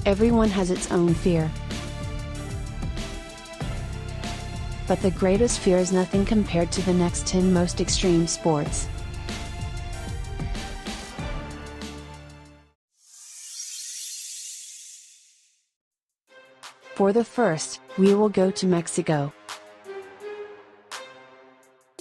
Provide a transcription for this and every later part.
Everyone has its own fear. But the greatest fear is nothing compared to the next 10 most extreme sports. For the first, we will go to Mexico.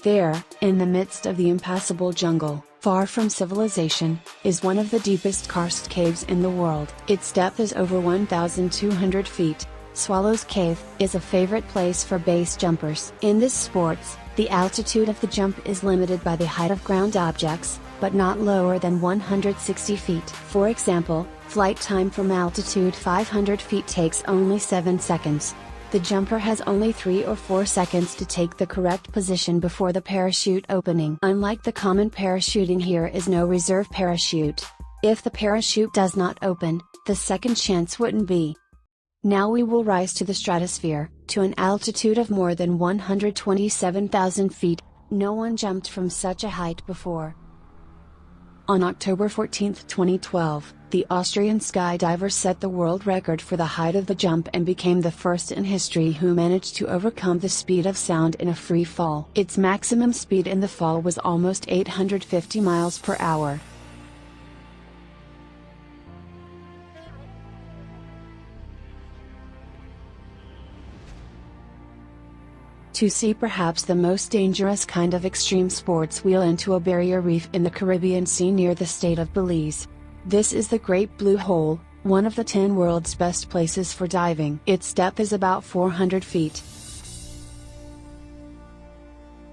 There, in the midst of the impassable jungle, far from civilization, is one of the deepest karst caves in the world. Its depth is over 1,200 feet. Swallows Cave is a favorite place for base jumpers. In this sports, the altitude of the jump is limited by the height of ground objects, but not lower than 160 feet. For example, flight time from altitude 500 feet takes only 7 seconds. The jumper has only 3 or 4 seconds to take the correct position before the parachute opening. Unlike the common parachuting, here is no reserve parachute. If the parachute does not open, the second chance wouldn't be. Now we will rise to the stratosphere, to an altitude of more than 127,000 feet. No one jumped from such a height before. On October 14, 2012, the Austrian skydiver set the world record for the height of the jump and became the first in history who managed to overcome the speed of sound in a free fall. Its maximum speed in the fall was almost 850 miles per hour. To see perhaps the most dangerous kind of extreme sports, wheel into a barrier reef in the Caribbean Sea near the state of Belize. This is the Great Blue Hole, one of the 10 world's best places for diving. Its depth is about 400 feet.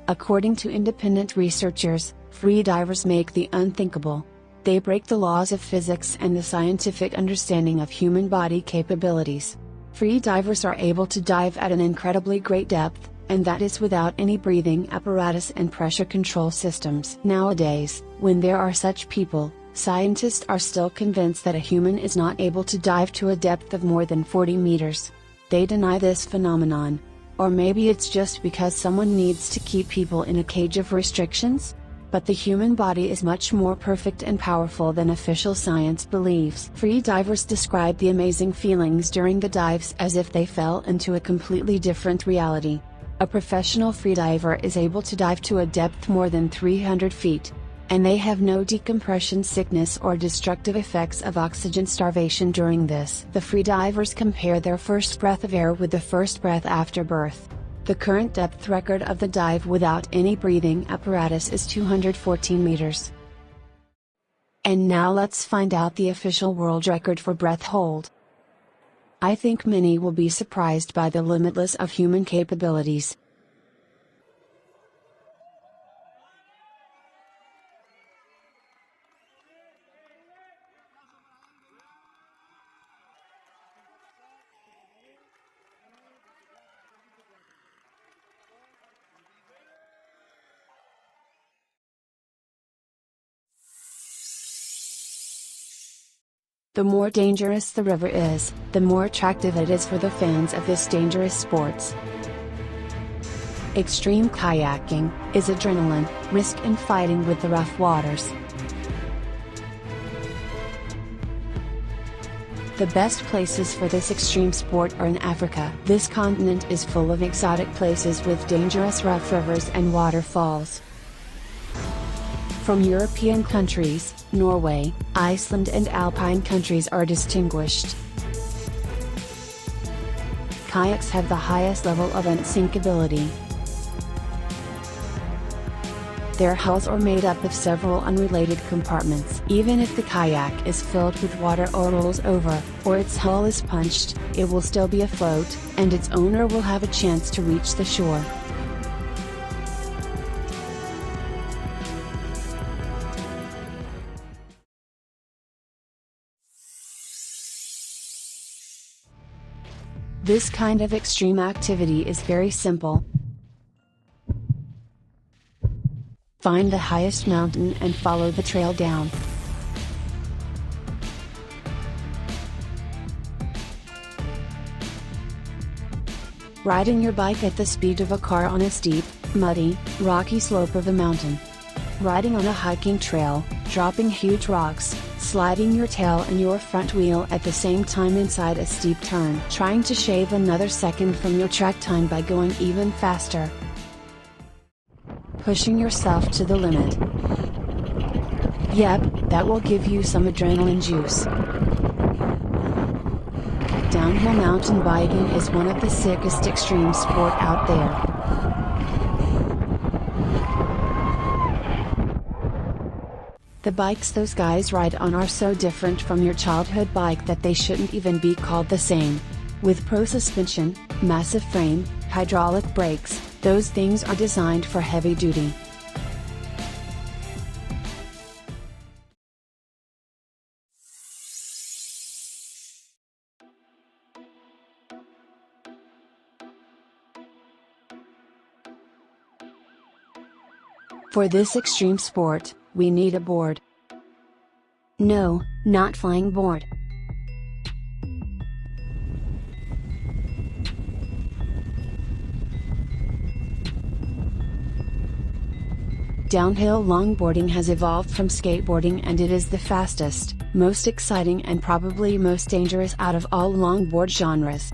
According to independent researchers, free divers make the unthinkable. They break the laws of physics and the scientific understanding of human body capabilities. Free divers are able to dive at an incredibly great depth, and that is without any breathing apparatus and pressure control systems. Nowadays, when there are such people, scientists are still convinced that a human is not able to dive to a depth of more than 40 meters. They deny this phenomenon. Or maybe it's just because someone needs to keep people in a cage of restrictions? But the human body is much more perfect and powerful than official science believes. Free divers describe the amazing feelings during the dives as if they fell into a completely different reality. A professional freediver is able to dive to a depth more than 300 feet. And they have no decompression sickness or destructive effects of oxygen starvation during this. The freedivers compare their first breath of air with the first breath after birth. The current depth record of the dive without any breathing apparatus is 214 meters. And now let's find out the official world record for breath hold. I think many will be surprised by the limitless of human capabilities. The more dangerous the river is, the more attractive it is for the fans of this dangerous sports. Extreme kayaking is adrenaline, risk and fighting with the rough waters. The best places for this extreme sport are in Africa. This continent is full of exotic places with dangerous rough rivers and waterfalls. From European countries, Norway, Iceland and Alpine countries are distinguished. Kayaks have the highest level of unsinkability. Their hulls are made up of several unrelated compartments. Even if the kayak is filled with water or rolls over, or its hull is punched, it will still be afloat, and its owner will have a chance to reach the shore. This kind of extreme activity is very simple. Find the highest mountain and follow the trail down. Riding your bike at the speed of a car on a steep, muddy, rocky slope of a mountain. Riding on a hiking trail, dropping huge rocks, sliding your tail and your front wheel at the same time inside a steep turn, trying to shave another second from your track time by going even faster. Pushing yourself to the limit. Yep, that will give you some adrenaline juice. Downhill mountain biking is one of the sickest extreme sport out there. The bikes those guys ride on are so different from your childhood bike that they shouldn't even be called the same. With pro suspension, massive frame, hydraulic brakes, those things are designed for heavy duty. For this extreme sport, we need a board. No, not flying board. Downhill longboarding has evolved from skateboarding, and it is the fastest, most exciting and probably most dangerous out of all longboard genres.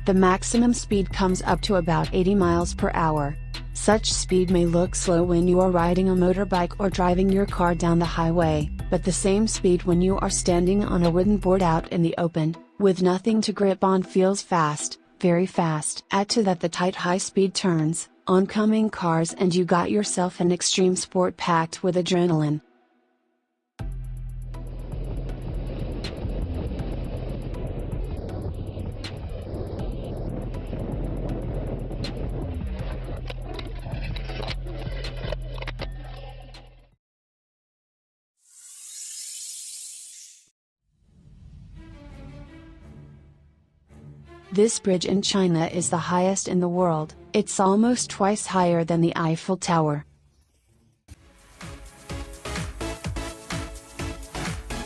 The maximum speed comes up to about 80 miles per hour. Such speed may look slow when you are riding a motorbike or driving your car down the highway, but the same speed when you are standing on a wooden board out in the open, with nothing to grip on, feels fast, very fast. Add to that the tight high-speed turns, oncoming cars, and you got yourself an extreme sport packed with adrenaline. This bridge in China is the highest in the world. It's almost twice higher than the Eiffel Tower.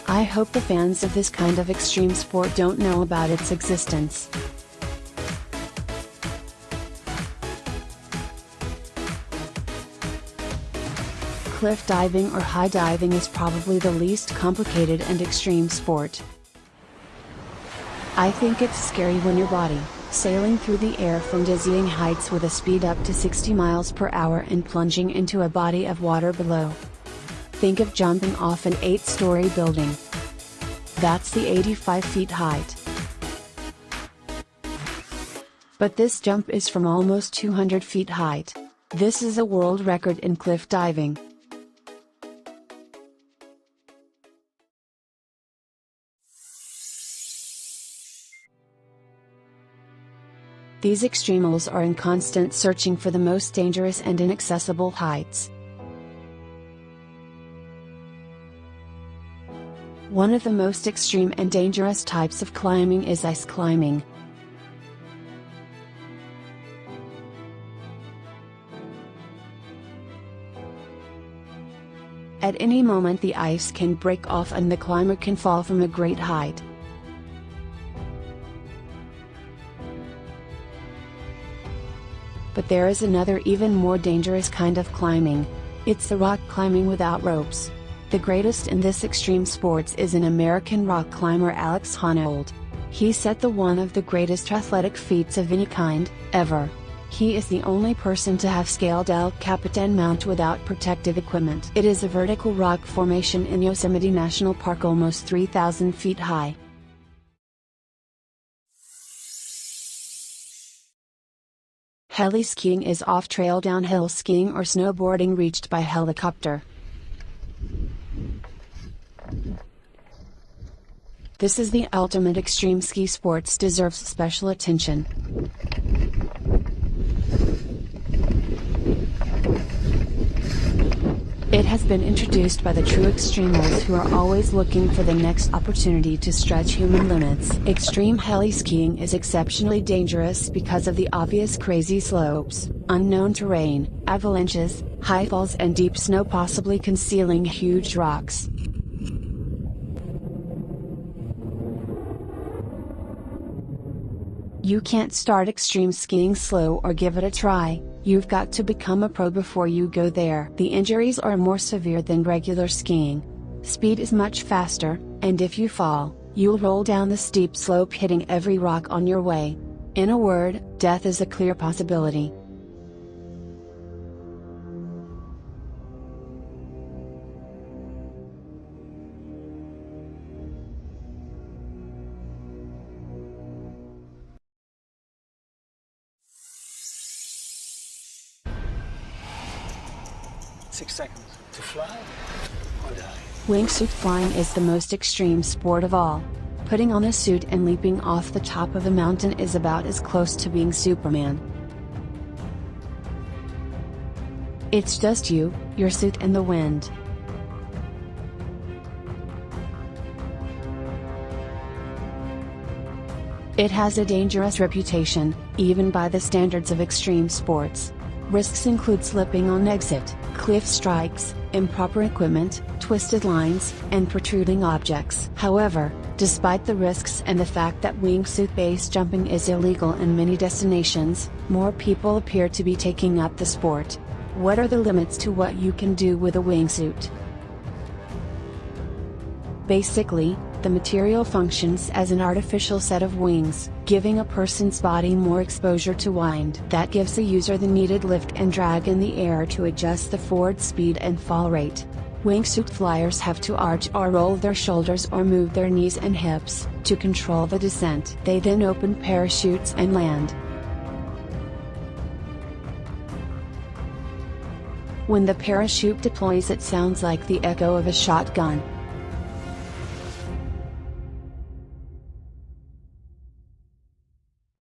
I hope the fans of this kind of extreme sport don't know about its existence. Cliff diving or high diving is probably the least complicated and extreme sport. I think it's scary when your body, sailing through the air from dizzying heights with a speed up to 60 miles per hour and plunging into a body of water below. Think of jumping off an 8-story building. That's the 85 feet height. But this jump is from almost 200 feet height. This is a world record in cliff diving. These extremals are in constant searching for the most dangerous and inaccessible heights. One of the most extreme and dangerous types of climbing is ice climbing. At any moment the ice can break off and the climber can fall from a great height. But there is another even more dangerous kind of climbing. It's the rock climbing without ropes. The greatest in this extreme sports is an American rock climber, Alex Honnold. He set one of the greatest athletic feats of any kind, ever. He is the only person to have scaled El Capitan Mount without protective equipment. It is a vertical rock formation in Yosemite National Park, almost 3,000 feet high. Heli skiing is off-trail downhill skiing or snowboarding reached by helicopter. This is the ultimate extreme ski sports, deserves special attention. It has been introduced by the true extremals who are always looking for the next opportunity to stretch human limits. Extreme heli skiing is exceptionally dangerous because of the obvious crazy slopes, unknown terrain, avalanches, high falls and deep snow possibly concealing huge rocks. You can't start extreme skiing slow or give it a try, you've got to become a pro before you go there. The injuries are more severe than regular skiing. Speed is much faster, and if you fall, you'll roll down the steep slope hitting every rock on your way. In a word, death is a clear possibility. Seconds to fly or die. Wingsuit flying is the most extreme sport of all. Putting on a suit and leaping off the top of a mountain is about as close to being Superman. It's just you, your suit and the wind. It has a dangerous reputation, even by the standards of extreme sports. Risks include slipping on exit, cliff strikes, improper equipment, twisted lines, and protruding objects. However, despite the risks and the fact that wingsuit base jumping is illegal in many destinations, more people appear to be taking up the sport. What are the limits to what you can do with a wingsuit? Basically, the material functions as an artificial set of wings, giving a person's body more exposure to wind. That gives the user the needed lift and drag in the air to adjust the forward speed and fall rate. Wingsuit flyers have to arch or roll their shoulders or move their knees and hips, to control the descent. They then open parachutes and land. When the parachute deploys, it sounds like the echo of a shotgun.